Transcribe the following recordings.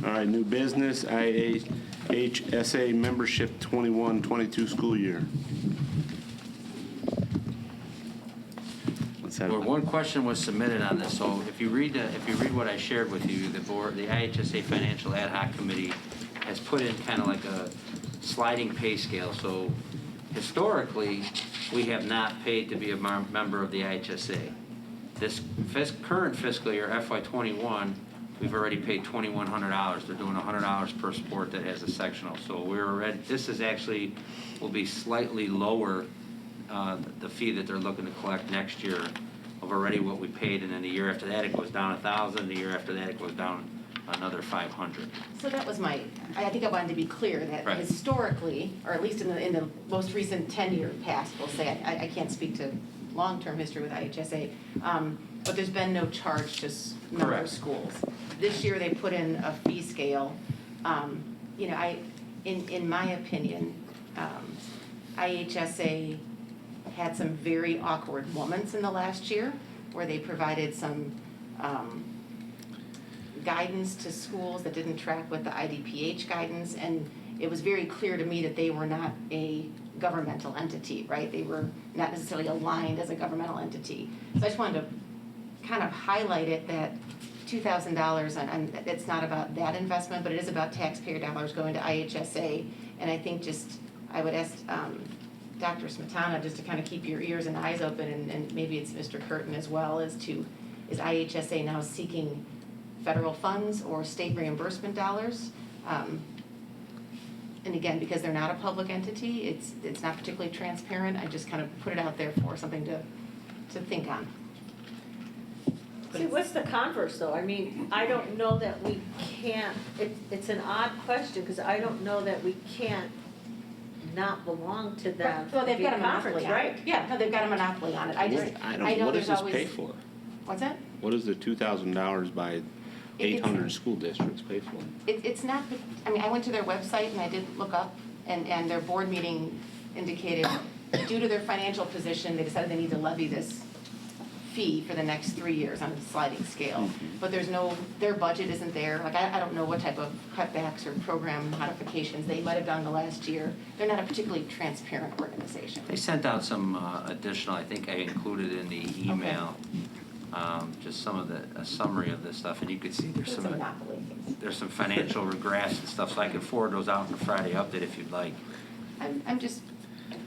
All right, new business, IHSA membership 21-22 school year. What's that Well, about? one question was submitted on this, so if you read what I shared with you, the board, the IHSA Financial Ad Hoc Committee has put in kind of like a sliding pay scale. So historically, we have not paid to be a member of the IHSA. This current fiscal year, FY21, we've already paid $2,100. They're doing $100 per sport that has a sectional. So we're already, this is actually, will be slightly lower, the fee that they're looking to collect next year of already what we paid, and then the year after that it goes down $1,000. The year after that it goes down another $500. So that was I think I wanted to be clear that Right. historically, or at least in the most recent 10-year past, we'll say, I can't speak to long-term history with IHSA, but there's been no charge to member Correct. schools. This year they put in a fee scale. You know, in my opinion, IHSA had some very awkward moments in the last year where they provided some guidance to schools that didn't track with the IDPH guidance, and it was very clear to me that they were not a governmental entity, right? They were not necessarily aligned as a governmental entity. So I just wanted to kind of highlight it that $2,000, and it's not about that investment, but it is about taxpayer dollars going to IHSA, and I think I would ask Dr. Smetana just to kind of keep your ears and eyes open, and maybe it's Mr. Curtin as well, is IHSA now seeking federal funds or state reimbursement dollars? And again, because they're not a public entity, it's not particularly transparent. I just kind of put it out there for something to think on. See, what's the converse, though? I mean, I don't know that we can't, it's an odd question, because I don't know that we can't not belong to them. Well, they've got a conference, monopoly on right? it. Yeah, no, they've got a monopoly on it. I know What there's does this always. pay for? What's that? What does the $2,000 by 800 school districts pay for? It's not, I mean, I went to their website and I did look up, and their board meeting indicated, due to their financial position, they decided they need to levy this fee for the next 3 years on a sliding scale. But their budget isn't there. Like, I don't know what type of cutbacks or program modifications they might have done the last year. They're not a particularly transparent organization. They sent out some additional, I think I included in the email, just some of a summary of this stuff, and you could see It's a monopoly. there's some financial regress and stuff, so I can forward those out in the Friday update if you'd like. I'm just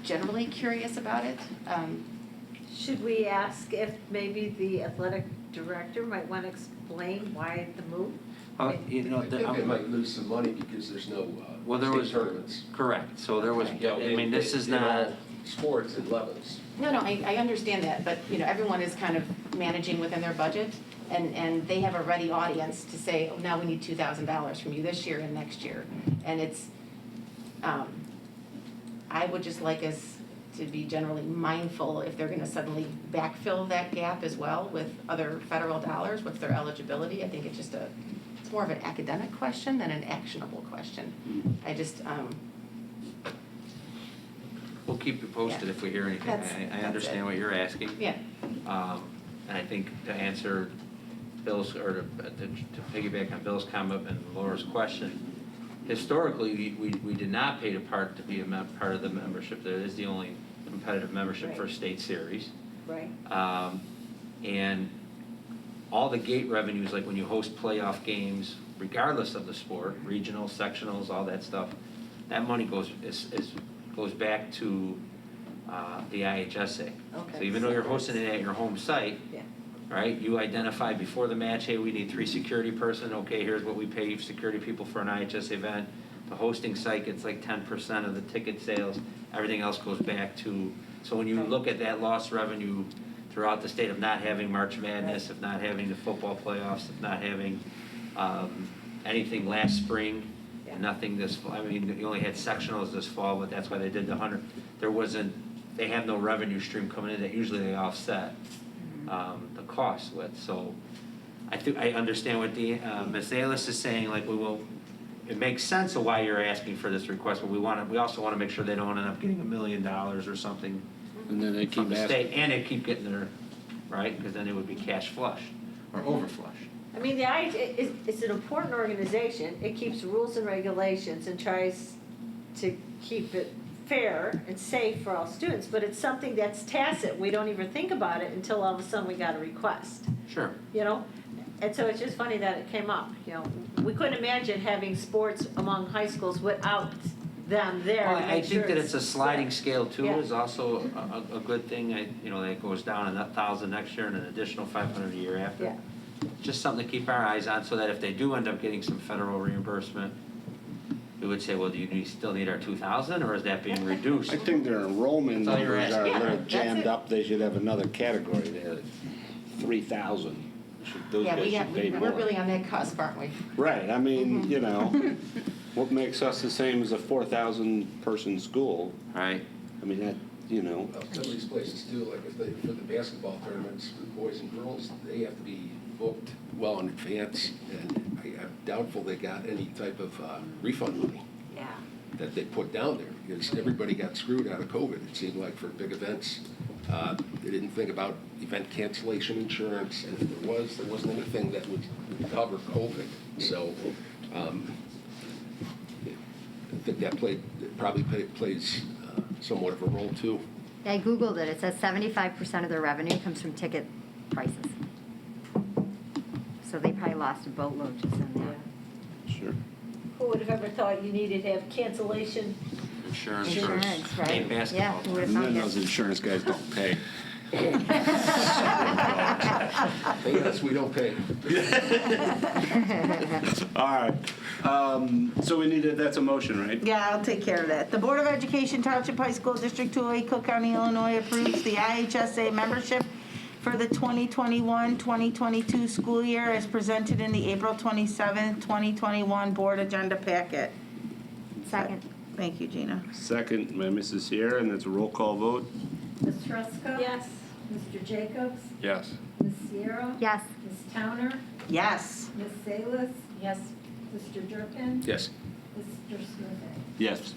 generally curious about it. Should we ask if maybe the athletic director might want to explain why the move? You know, I think they might lose some money because there's no state tournaments. Correct, so there was, Yeah, I mean, this is in not, all sports and levels. No, I understand that, but, you know, everyone is kind of managing within their budget, and they have a ready audience to say, oh, now we need $2,000 from you this year and next year. And it's, I would just like us to be generally mindful if they're gonna suddenly backfill that gap as well with other federal dollars, what's their eligibility? I think it's more of an academic question than an actionable question. I just, we'll keep you posted Yeah. if we hear anything. That's I understand it. what you're asking. yeah. And I think to answer Bill's, or to piggyback on Bill's comment and Laura's question, historically, we did not pay to be a part of the membership. That is the only competitive membership for Right. state series. Right. And all the gate revenues, like when you host playoff games, regardless of the sport, regional, sectionals, all that stuff, that money goes back to the IHSA. Okay. So even though you're hosting it at your home site, Yeah. right, you identify before the match, hey, we need 3 security person, okay, here's what we pay security people for an IHSA event. The hosting site gets like 10% of the ticket sales, everything else goes back to, so when you Right. look at that lost revenue throughout the state of not having March Madness, of not having the football playoffs, of not having anything last spring, Yeah. nothing this fall. I mean, you only had sectionals this fall, but that's why they did the 100. They have no revenue stream coming in that usually they offset the cost with. So I understand what Ms. Aylis is saying, like it makes sense of why you're asking for this request, but we also want to make sure they don't end up getting $1 million or something And then they from keep the asking. state, and they keep getting their, right, because then it would be cash flush or over flush. I mean, it's an important organization. It keeps rules and regulations and tries to keep it fair and safe for all students, but it's something that's tacit. We don't even think about it until all of a sudden we got a request, Sure. you know? And so it's just funny that it came up, you know? We couldn't imagine having sports among high schools without them there. Well, to I make think sure that it's a sliding yeah. scale too, Yeah. is also a good thing. You know, that goes down 1,000 next year and an additional 500 a year after. Yeah. Just something to keep our eyes on, so that if they do end up getting some federal reimbursement, we would say, well, do you still need our 2,000, or is that being reduced? I think their enrollment That's all you're numbers are a asking. little Yeah, that's jammed it. up. They should have another category there, 3,000. Those Yeah, guys should pay more. we're really on that cusp, aren't we? Right, I mean, you know, what makes us the same as a 4,000-person school? Right. I mean, that, you know, Well, some of these places too, like if they, for the basketball tournaments, for boys and girls, they have to be booked well in advance, and I'm doubtful they got any type of refund money Yeah. that they put down there, because everybody got screwed out of COVID, it seemed like, for big events. They didn't think about event cancellation insurance, and if there wasn't anything that would cover COVID. So I think that probably plays somewhat of a role too. I Googled it. It says 75% of their revenue comes from ticket prices. So they probably lost a boatload just in that. sure. Who would have ever thought you needed to have cancellation? Insurance. Insurance, for right? game basketball. Yeah, who would have And then thought those that? insurance guys don't pay. Yes, we don't pay. All right, so we needed, that's a motion, right? Yeah, I'll take care of that. The Board of Education Township High School District 208, Cook County, Illinois approves the IHSA membership for the 2021-2022 school year as presented in the April 27, 2021 Board Agenda Packet. Second. Thank you, Gina. Second by Mrs. Sierra, and that's a roll call vote? Ms. Ruska? Yes. Mr. Jacobs? Yes. Ms. Sierra? Yes. Ms. Towner? Yes. Ms. Salas? Yes. Mr. Durkin? Yes. Mr. Smith? Yes.